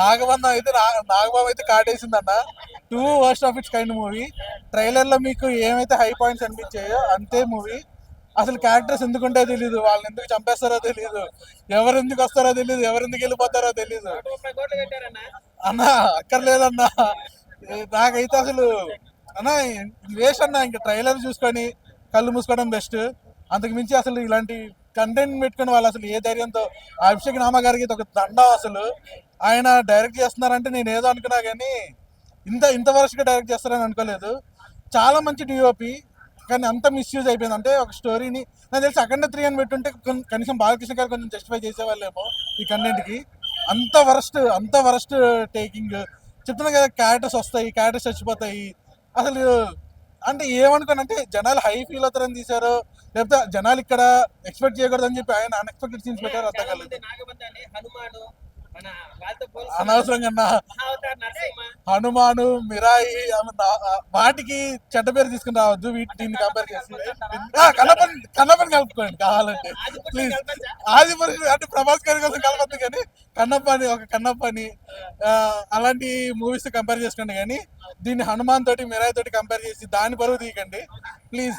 నాగబంధం అయితే నాగబాబు అయితే కాటేసింది అన్న. Two worst of it's kind movie. Trailer లో మీకు ఏమైతే హై పాయింట్స్ అనిపించాయో అంతే మూవీ. అసలు క్యారెక్టర్స్ ఎందుకుంటే తెలియదు, వాళ్ళని ఎందుకు చంపేస్తారో తెలియదు, ఎవరు ఎందుకు వస్తారో తెలియదు, ఎవరు ఎందుకు వెళ్ళిపోతారో తెలియదు అన్న. అక్కర్లేదన్నా, నాకైతే అసలు అన్న వేస్ట్ అన్న. ఇంకా ట్రైలర్ చూసుకొని కళ్ళు మూసుకోవడం బెస్ట్. అంతకు మించి అసలు ఇలాంటి కంటెంట్ పెట్టుకుని వాళ్ళు అసలు ఏ ధైర్యంతో, అభిషేక్ నామ గారికి ఒక దండం అసలు. ఆయన డైరెక్ట్ చేస్తున్నారంటే నేను ఏదో అనుకున్నా కానీ ఇంత వరస్ట్గా డైరెక్ట్ చేస్తారని అనుకోలేదు. చాలా మంచి డిఓపి, కానీ అంత మిస్యూజ్ అయిపోయింది. అంటే ఒక స్టోరీని నాకు తెలిసి అఖండ 3 అని పెట్టుంటే కనీసం బాలకృష్ణ గారు కొంచెం జస్టిఫై చేసేవాళ్ళేమో ఈ కంటెంట్కి. అంత వరస్ట్ టేకింగ్. చెప్తున్నా కదా, క్యారెక్టర్స్ వస్తాయి, క్యారెక్టర్స్ చచ్చిపోతాయి. అసలు అంటే ఏమనుకోనంటే జనాలు హై ఫీల్ అవుతారని తీశారో, లేకపోతే జనాలు ఇక్కడ ఎక్స్పెక్ట్ చేయకూడదని చెప్పి ఆయన అన్ఎక్స్పెక్టెడ్ సీన్స్ పెట్టారు, అర్థం కాలేదు. అనవసరంగా హనుమాను, మిరాయి వాటికి చెడ్డ పేరు తీసుకుని రావద్దు. దీన్ని కంపేర్ చేసి కన్నప్పని కలుపుకోండి కావాలంటే ప్లీజ్. ఆది పురుషుడు అంటే ప్రభాస్ గారి కోసం కలపద్దు, కానీ కన్నప్పని అలాంటి మూవీస్ కంపేర్ చేసుకోండి. కానీ దీన్ని హనుమాన్ తోటి, మిరాయి తోటి కంపేర్ చేసి దాని పరువు తీయకండి please.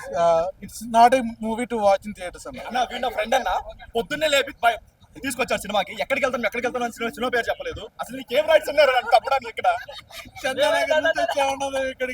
It's not a movie to watch in theaters అన్న. ఫ్రెండ్ అన్న పొద్దున్నే లేపి తీసుకొచ్చారు సినిమాకి. ఎక్కడికి వెళ్తాం అని సినిమా పేరు చెప్పలేదు. అసలు నీకేం రైట్స్ ఉన్నారు తప్పడానికి ఇక్కడ ఇక్కడికి